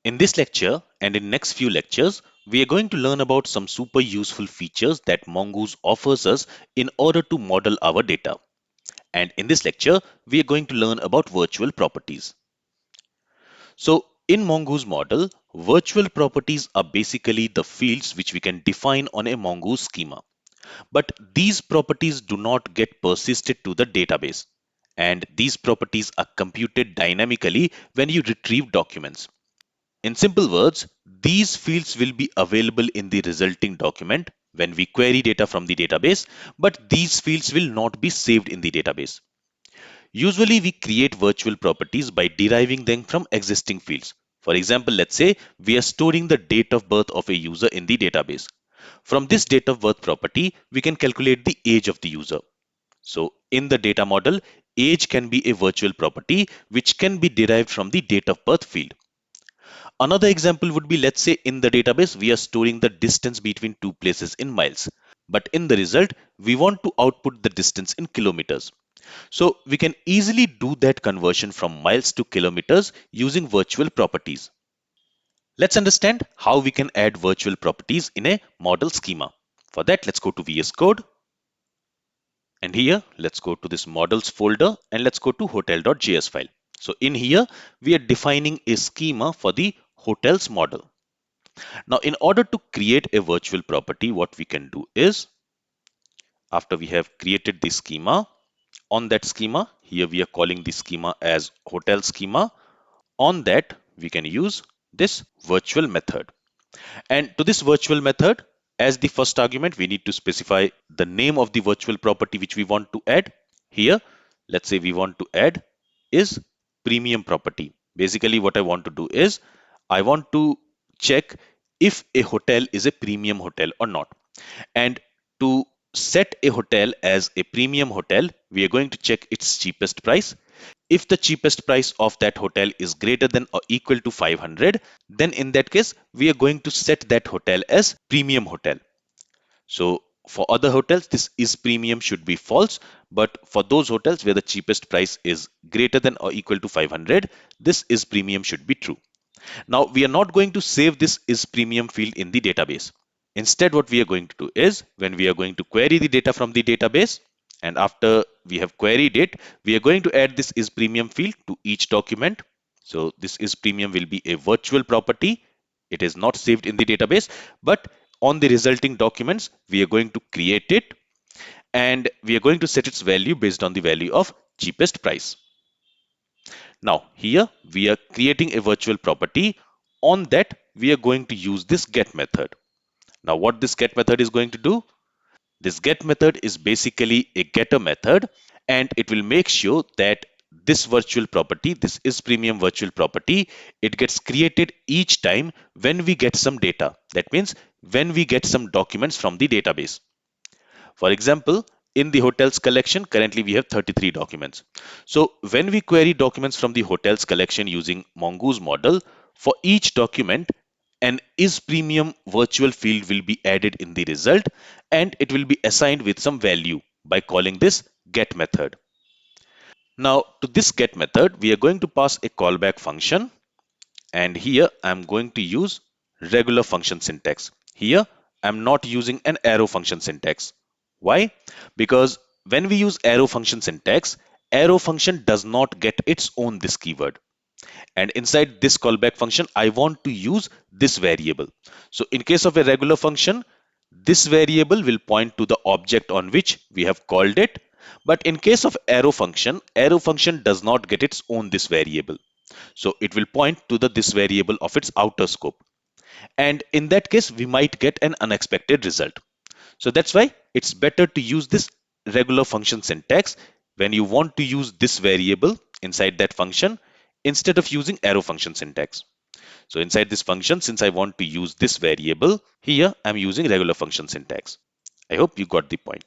In this lecture and in next few lectures, we are going to learn about some super useful features that Mongoose offers us in order to model our data. And in this lecture, we are going to learn about virtual properties. So in Mongoose model, virtual properties are basically the fields which we can define on a Mongoose schema. But these properties do not get persisted to the database. And these properties are computed dynamically when you retrieve documents. In simple words, these fields will be available in the resulting document when we query data from the database, but these fields will not be saved in the database. Usually, we create virtual properties by deriving them from existing fields. For example, let's say we are storing the date of birth of a user in the database. From this date of birth property, we can calculate the age of the user. So, in the data model, age can be a virtual property which can be derived from the date of birth field. Another example would be, let's say in the database, we are storing the distance between two places in miles. But in the result, we want to output the distance in kilometers. So we can easily do that conversion from miles to kilometers using virtual properties. Let's understand how we can add virtual properties in a model schema. For that, let's go to VS Code. And here, let's go to this models folder and let's go to hotel.js file. So in here, we are defining a schema for the hotels model. Now, in order to create a virtual property, what we can do is, after we have created the schema, on that schema, here we are calling the schema as hotel schema. On that, we can use this virtual method. And to this virtual method, as the first argument, we need to specify the name of the virtual property which we want to add. Here, let's say we want to add is premium property. Basically, what I want to do is I want to check if a hotel is a premium hotel or not. And to set a hotel as a premium hotel, we are going to check its cheapest price. If the cheapest price of that hotel is greater than or equal to 500, then in that case, we are going to set that hotel as premium hotel. So for other hotels, this is premium should be false. But for those hotels where the cheapest price is greater than or equal to 500, this is premium should be true. Now we are not going to save this is premium field in the database. Instead, what we are going to do is when we are going to query the data from the database, and after we have queried it, we are going to add this is premium field to each document. So this is premium will be a virtual property. It is not saved in the database, but on the resulting documents, we are going to create it and we are going to set its value based on the value of cheapest price. Now here we are creating a virtual property. On that, we are going to use this get method. Now what this get method is going to do? This get method is basically a getter method and it will make sure that this virtual property, this is premium virtual property, it gets created each time when we get some data. That means when we get some documents from the database. For example, in the hotels collection, currently we have 33 documents. So when we query documents from the hotels collection using Mongoose model, for each document, an is premium virtual field will be added in the result and it will be assigned with some value by calling this get method. Now to this get method, we are going to pass a callback function and here I'm going to use regular function syntax. Here I'm not using an arrow function syntax. Why? Because when we use arrow function syntax, arrow function does not get its own this keyword. And inside this callback function, I want to use this variable. So in case of a regular function, this variable will point to the object on which we have called it. But in case of arrow function does not get its own this variable. So it will point to the this variable of its outer scope. And in that case, we might get an unexpected result. So that's why it's better to use this regular function syntax when you want to use this variable inside that function instead of using arrow function syntax. So inside this function, since I want to use this variable, here I'm using regular function syntax. I hope you got the point.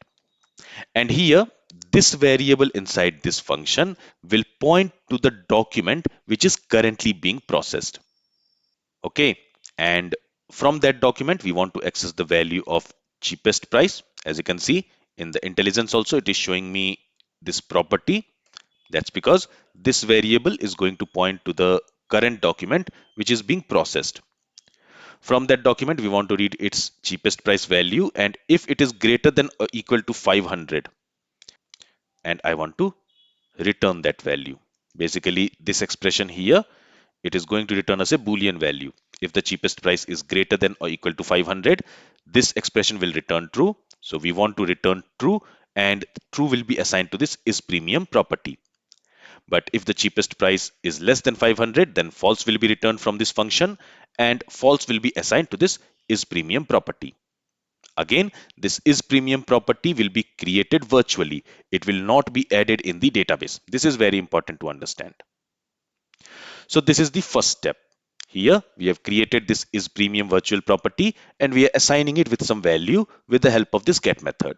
And here, this variable inside this function will point to the document which is currently being processed. Okay. And from that document, we want to access the value of cheapest price. As you can see in the intelligence also, it is showing me this property. That's because this variable is going to point to the current document which is being processed. From that document, we want to read its cheapest price value, and if it is greater than or equal to 500, and I want to return that value. Basically, this expression here, it is going to return us a Boolean value. If the cheapest price is greater than or equal to 500, this expression will return true. So we want to return true, and true will be assigned to this IsPremium property. But if the cheapest price is less than 500, then false will be returned from this function, and false will be assigned to this IsPremium property. Again, this IsPremium property will be created virtually. It will not be added in the database. This is very important to understand. So this is the first step. Here we have created this IsPremium virtual property, and we are assigning it with some value with the help of this get method.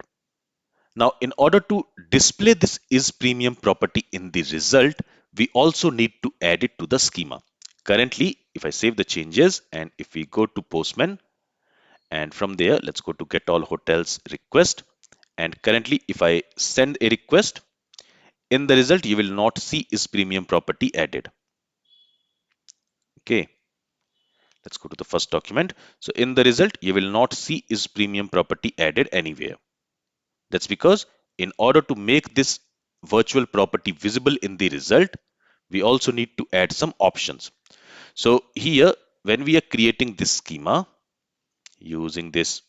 Now, in order to display this IsPremium property in the result, we also need to add it to the schema. Currently, if I save the changes and if we go to Postman, and from there, let's go to get all hotels request. And currently, if I send a request, in the result, you will not see IsPremium property added. Okay, let's go to the first document. So in the result, you will not see IsPremium property added anywhere. That's because in order to make this virtual property visible in the result, we also need to add some options. So here, when we are creating this schema using this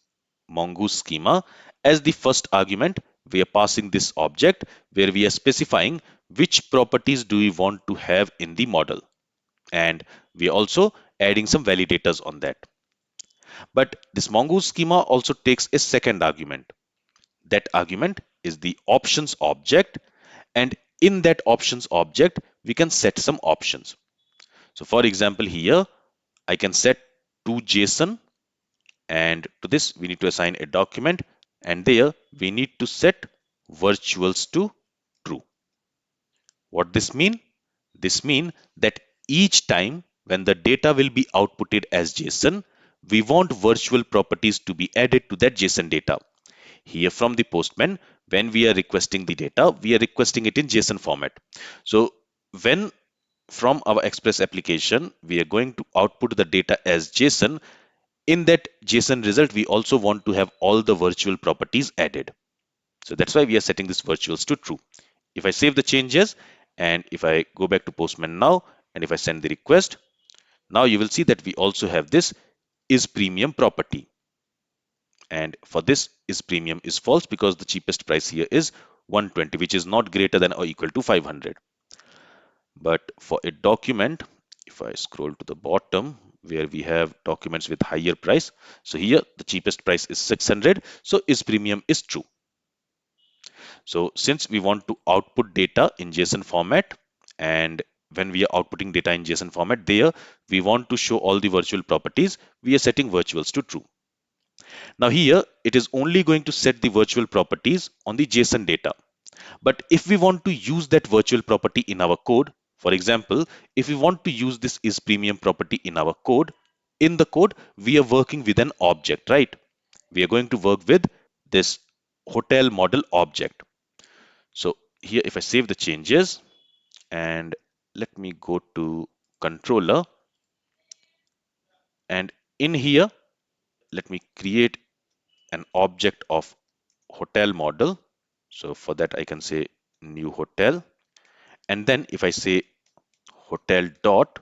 Mongoose schema, as the first argument, we are passing this object where we are specifying which properties do we want to have in the model. And we are also adding some validators on that. But this Mongoose schema also takes a second argument. That argument is the options object, and in that options object we can set some options. So for example, here I can set to JSON, and to this we need to assign a document, and there we need to set virtuals to true. What this mean? This mean that each time when the data will be outputted as JSON, we want virtual properties to be added to that JSON data. Here from the Postman, when we are requesting the data, we are requesting it in JSON format. So when from our Express application, we are going to output the data as JSON. In that JSON result, we also want to have all the virtual properties added. So that's why we are setting this virtuals to true. If I save the changes and if I go back to Postman now, and if I send the request, now you will see that we also have this IsPremium property. And for this IsPremium is false because the cheapest price here is 120, which is not greater than or equal to 500. But for a document, if I scroll to the bottom where we have documents with higher price, so here the cheapest price is 600, so IsPremium is true. So since we want to output data in JSON format, and when we are outputting data in JSON format, there we want to show all the virtual properties, we are setting virtuals to true. Now here it is only going to set the virtual properties on the JSON data. But if we want to use that virtual property in our code, for example, if we want to use this IsPremium property in our code, in the code we are working with an object, right? We are going to work with this hotel model object. So here if I save the changes and let me go to controller, and in here let me create an object of hotel model. So for that I can say new hotel, and then if I say hotel dot,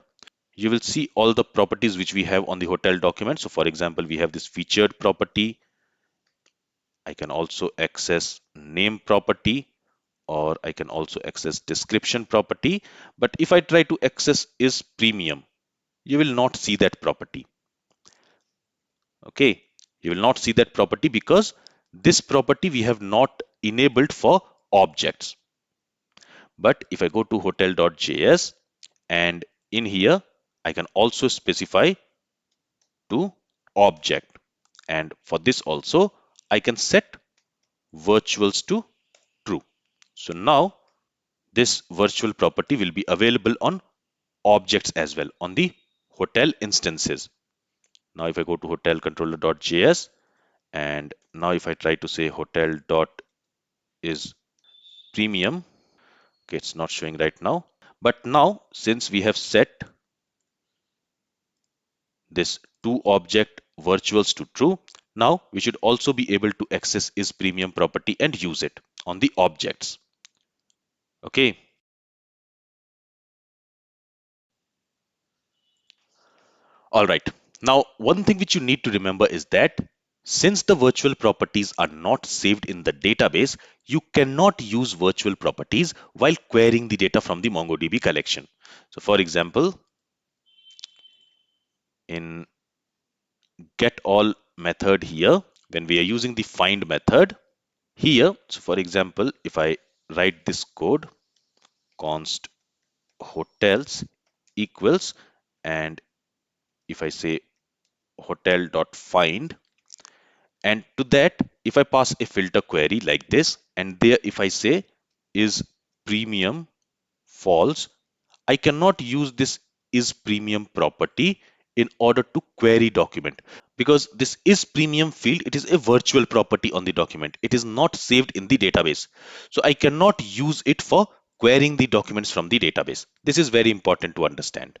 you will see all the properties which we have on the hotel document. So for example, we have this featured property. I can also access name property, or I can also access description property. But if I try to access IsPremium, you will not see that property. Okay, you will not see that property because this property we have not enabled for objects. But if I go to hotel.js, and in here I can also specify to object, and for this also I can set virtuals to true. So now this virtual property will be available on objects as well, on the hotel instances. Now if I go to hotel controller.js, and now if I try to say hotel dot is premium, okay, it's not showing right now. But now since we have set this toObject virtuals to true. Now we should also be able to access IsPremium property and use it on the objects. Okay. All right. Now, one thing which you need to remember is that since the virtual properties are not saved in the database, you cannot use virtual properties while querying the data from the MongoDB collection. So, for example, in getAll method here, when we are using the find method here, so for example, if I write this code, const hotels equals, and if I say hotel.find, and to that, if I pass a filter query like this, and there if I say is premium false, I cannot use this is premium property in order to query document, because this is premium field, it is a virtual property on the document. It is not saved in the database. So I cannot use it for querying the documents from the database. This is very important to understand.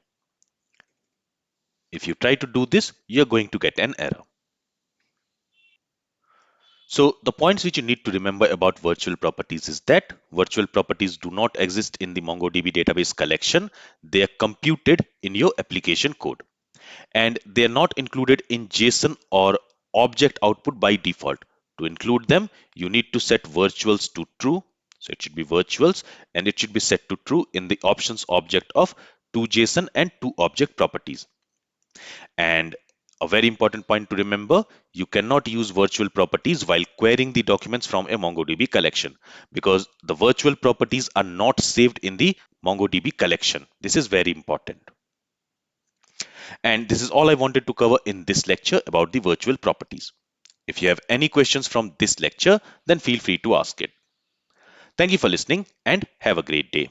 If you try to do this, you're going to get an error. So the points which you need to remember about virtual properties is that virtual properties do not exist in the MongoDB database collection. They are computed in your application code, and they are not included in JSON or object output by default. To include them, you need to set virtuals to true. So it should be virtuals, and it should be set to true in the options object of toJSON and toObject properties. And a very important point to remember, you cannot use virtual properties while querying the documents from a MongoDB collection, because the virtual properties are not saved in the MongoDB collection. This is very important. And this is all I wanted to cover in this lecture about the virtual properties. If you have any questions from this lecture, then feel free to ask it. Thank you for listening and have a great day.